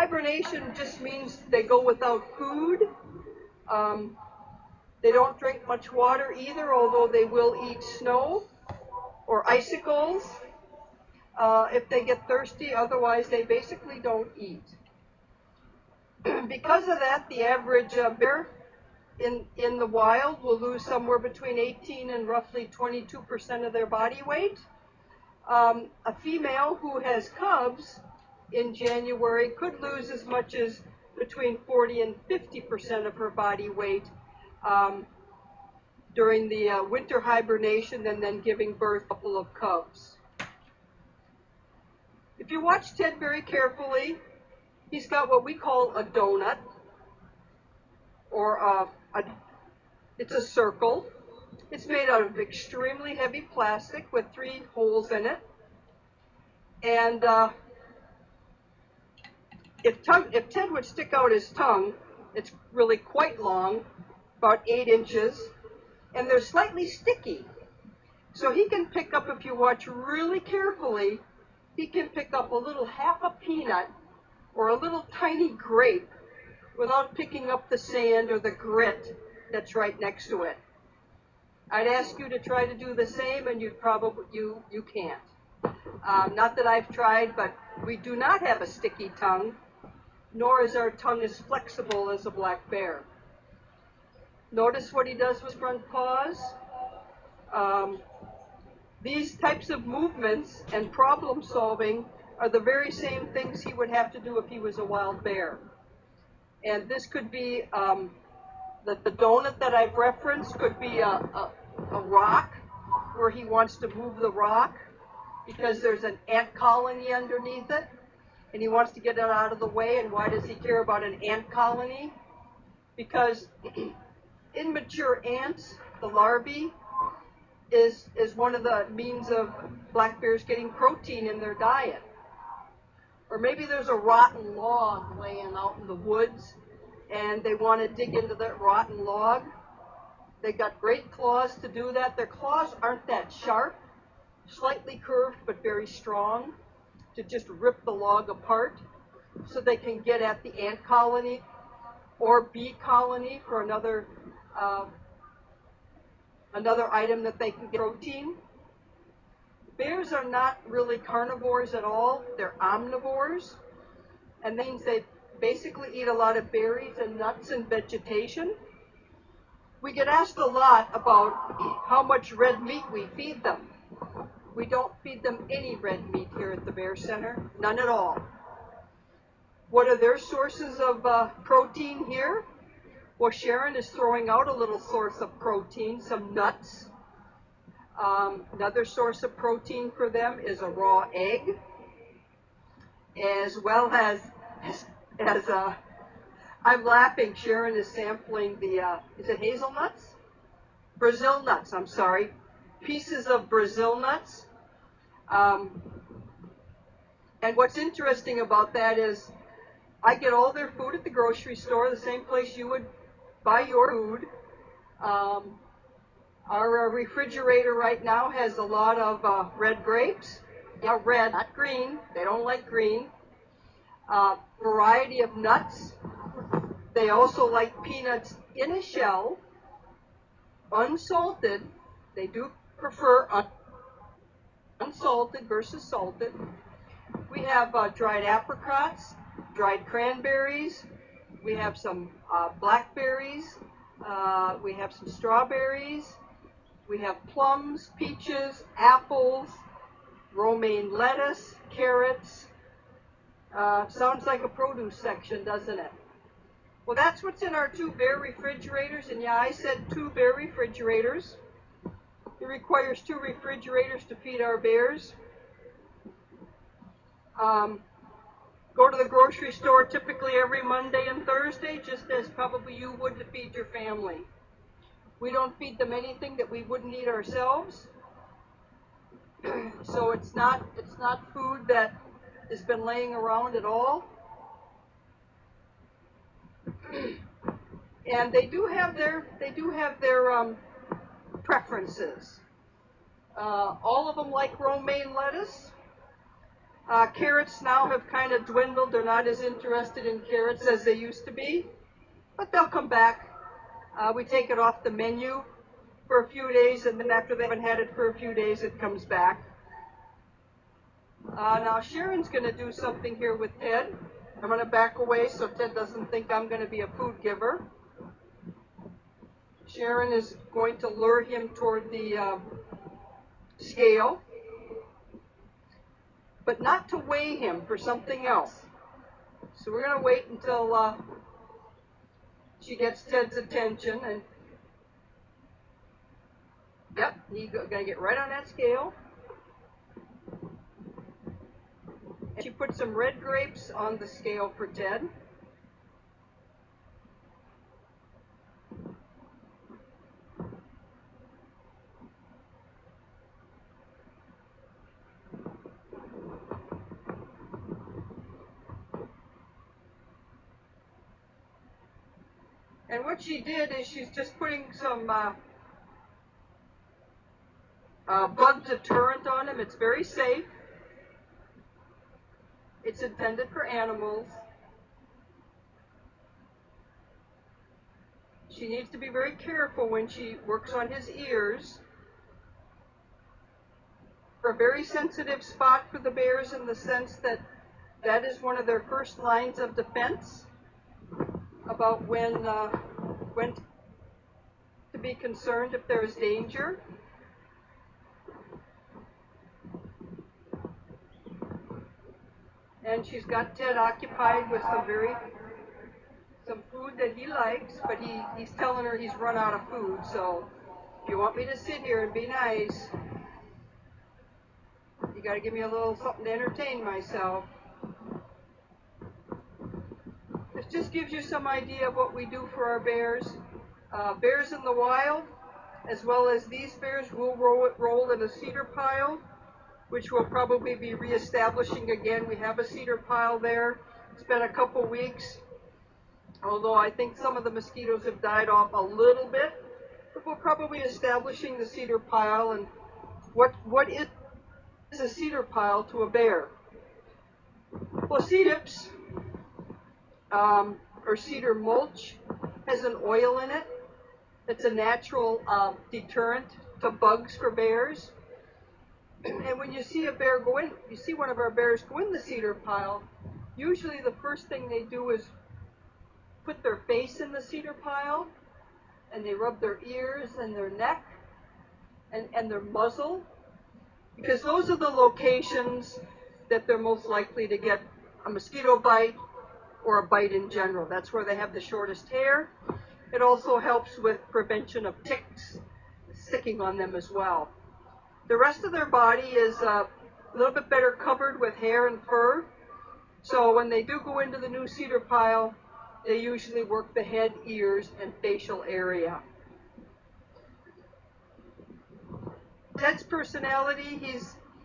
Hibernation just means they go without food. They don't drink much water either, although they will eat snow or icicles if they get thirsty. Otherwise, they basically don't eat. Because of that, the average bear in the wild will lose somewhere between 18 and roughly 22% of their body weight. A female who has cubs in January could lose as much as between 40 and 50% of her body weight during the winter hibernation and then giving birth to a couple of cubs. If you watch Ted very carefully, he's got what we call a donut, or it's a circle. It's made out of extremely heavy plastic with 3 holes in it. And if Ted would stick out his tongue, it's really quite long, about 8 inches, and they're slightly sticky. So he can pick up, if you watch really carefully, he can pick up a little half a peanut or a little tiny grape without picking up the sand or the grit that's right next to it. I'd ask you to try to do the same, and you'd probably, you can't. Not that I've tried, but we do not have a sticky tongue, nor is our tongue as flexible as a black bear. Notice what he does with front paws. These types of movements and problem solving are the very same things he would have to do if he was a wild bear. And this could be, the donut that I've referenced could be a rock where he wants to move the rock because there's an ant colony underneath it and he wants to get it out of the way. And why does he care about an ant colony? Because immature ants, the larvae, is one of the means of black bears getting protein in their diet. Or maybe there's a rotten log laying out in the woods and they want to dig into that rotten log. They got great claws to do that. Their claws aren't that sharp, slightly curved but very strong to just rip the log apart so they can get at the ant colony or bee colony for another item that they can get protein. Bears are not really carnivores at all. They're omnivores, and that means they basically eat a lot of berries and nuts and vegetation. We get asked a lot about how much red meat we feed them. We don't feed them any red meat here at the Bear Center, none at all. What are their sources of protein here? Well, Sharon is throwing out a little source of protein, some nuts. Another source of protein for them is a raw egg, as well as I'm laughing, Sharon is sampling the, is it hazelnuts? Brazil nuts, I'm sorry. Pieces of Brazil nuts. And what's interesting about that is I get all their food at the grocery store, the same place you would buy your food. Our refrigerator right now has a lot of red grapes. Yeah, red, not green. They don't like green. Variety of nuts. They also like peanuts in a shell, unsalted. They do prefer unsalted versus salted. We have dried apricots, dried cranberries. We have some blackberries. We have some strawberries. We have plums, peaches, apples, romaine lettuce, carrots. Sounds like a produce section, doesn't it? Well, that's what's in our 2 bear refrigerators. And yeah, I said 2 bear refrigerators. It requires 2 refrigerators to feed our bears. Go to the grocery store typically every Monday and Thursday, just as probably you would to feed your family. We don't feed them anything that we wouldn't eat ourselves. So it's not food that has been laying around at all. And they do have their preferences. All of them like romaine lettuce. Carrots now have kind of dwindled. They're not as interested in carrots as they used to be, but they'll come back. We take it off the menu for a few days, and then after they haven't had it for a few days, it comes back. Now Sharon's going to do something here with Ted. I'm going to back away so Ted doesn't think I'm going to be a food giver. Sharon is going to lure him toward the scale, but not to weigh him, for something else. So we're going to wait until she gets Ted's attention, and yep, he's going to get right on that scale. And she put some red grapes on the scale for Ted. And what she did is she's just putting some bug deterrent on him. It's very safe. It's intended for animals. She needs to be very careful when she works on his ears. A very sensitive spot for the bears, in the sense that that is one of their first lines of defense about when to be concerned if there is danger. And she's got Ted occupied with some food that he likes, but he's telling her he's run out of food. So if you want me to sit here and be nice, you got to give me a little something to entertain myself. This just gives you some idea of what we do for our bears. Bears in the wild, as well as these bears, will roll in a cedar pile, which we'll probably be reestablishing again. We have a cedar pile there. It's been a couple weeks, although I think some of the mosquitoes have died off a little bit. But we'll probably be establishing the cedar pile. And what is a cedar pile to a bear? Well, cedips, or cedar mulch, has an oil in it. It's a natural deterrent to bugs for bears. And when you see a bear go in, you see one of our bears go in the cedar pile, usually the first thing they do is put their face in the cedar pile, and they rub their ears and their neck and their muzzle, because those are the locations that they're most likely to get a mosquito bite or a bite in general. That's where they have the shortest hair. It also helps with prevention of ticks sticking on them as well. The rest of their body is a little bit better covered with hair and fur. So when they do go into the new cedar pile, they usually work the head, ears, and facial area. Ted's personality,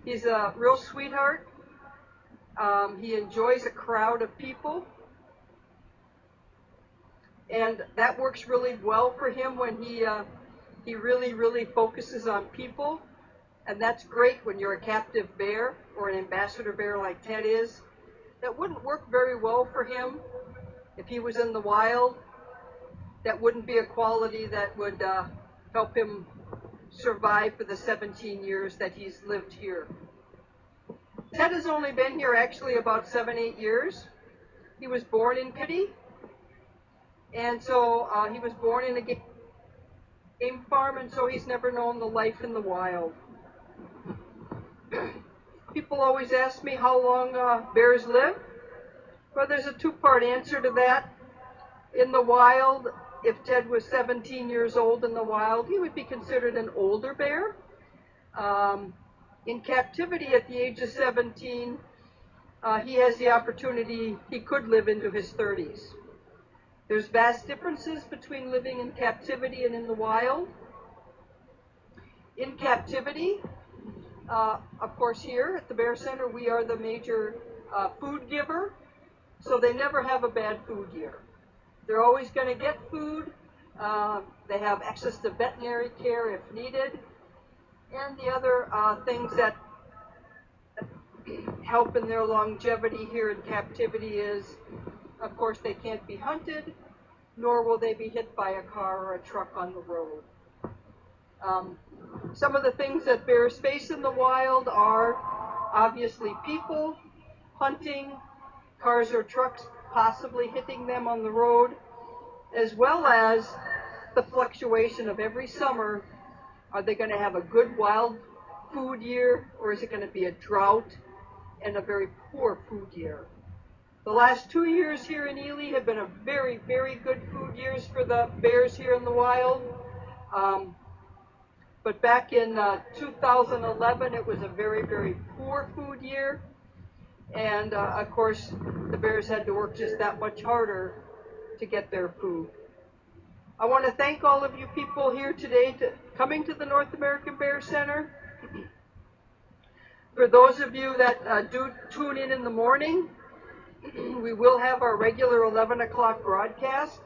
he's a real sweetheart. He enjoys a crowd of people. And that works really well for him when he really, really focuses on people. And that's great when you're a captive bear or an ambassador bear like Ted is. That wouldn't work very well for him if he was in the wild. That wouldn't be a quality that would help him survive for the 17 years that he's lived here. Ted has only been here actually about 7-8 years. He was born in Kitty, and so he was born in a game farm, and so he's never known the life in the wild. People always ask me how long bears live. Well, there's a two-part answer to that. In the wild, if Ted was 17 years old in the wild, he would be considered an older bear. In captivity at the age of 17, he has the opportunity, he could live into his 30s. There's vast differences between living in captivity and in the wild. In captivity, of course, here at the Bear Center, we are the major food giver, so they never have a bad food year. They're always going to get food. They have access to veterinary care if needed, and the other things that help in their longevity here in captivity is, of course, they can't be hunted, nor will they be hit by a car or a truck on the road. Some of the things that bears face in the wild are obviously people, hunting, cars or trucks possibly hitting them on the road, as well as the fluctuation of every summer. Are they going to have a good wild food year, or is it going to be a drought and a very poor food year? The last 2 years here in Ely have been a very, very good food years for the bears here in the wild. But back in 2011, it was a very, very poor food year. And of course, the bears had to work just that much harder to get their food. I want to thank all of you people here today coming to the North American Bear Center. For those of you that do tune in the morning, we will have our regular 11 o'clock broadcast.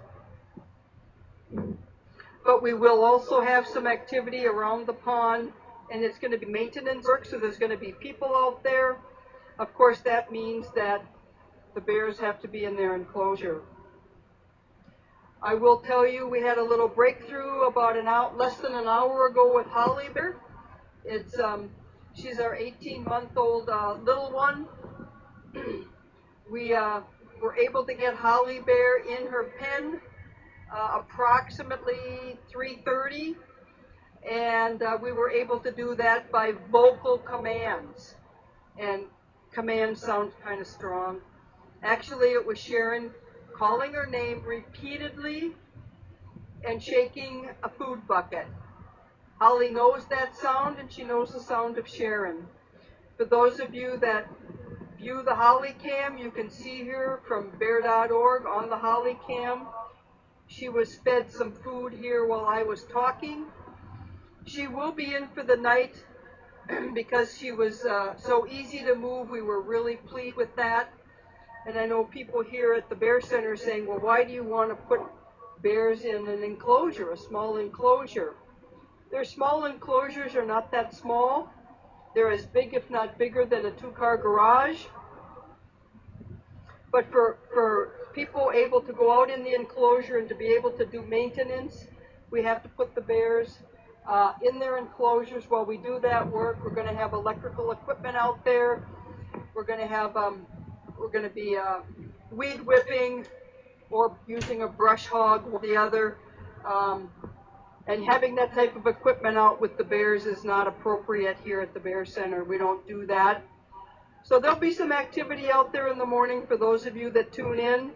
But we will also have some activity around the pond, and it's going to be maintenance work, so there's going to be people out there. Of course, that means that the bears have to be in their enclosure. I will tell you, we had a little breakthrough about less than an hour ago with Holly Bear. She's our 18-month-old little one. We were able to get Holly Bear in her pen approximately 3:30, and we were able to do that by vocal commands. And commands sound kind of strong. Actually, it was Sharon calling her name repeatedly and shaking a food bucket. Holly knows that sound, and she knows the sound of Sharon. For those of you that view the Holly Cam, you can see her from bear.org on the Holly Cam. She was fed some food here while I was talking. She will be in for the night because she was so easy to move. We were really pleased with that. And I know people here at the Bear Center saying, well, why do you want to put bears in an enclosure, a small enclosure? Their small enclosures are not that small. They're as big, if not bigger, than a two-car garage. But for people able to go out in the enclosure and to be able to do maintenance, we have to put the bears in their enclosures. While we do that work, we're going to have electrical equipment out there. We're going to be weed whipping or using a brush hog or the other. And having that type of equipment out with the bears is not appropriate here at the Bear Center. We don't do that. So there'll be some activity out there in the morning for those of you that tune in.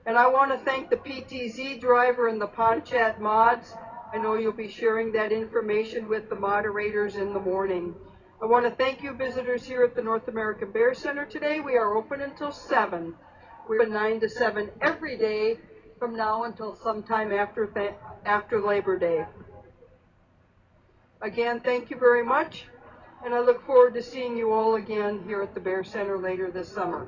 And I want to thank the PTZ driver and the Pond Chat mods. I know you'll be sharing that information with the moderators in the morning. I want to thank you visitors here at the North American Bear Center today. We are open until 7. We're open 9 to 7 every day from now until sometime after Labor Day. Again, thank you very much, and I look forward to seeing you all again here at the Bear Center later this summer.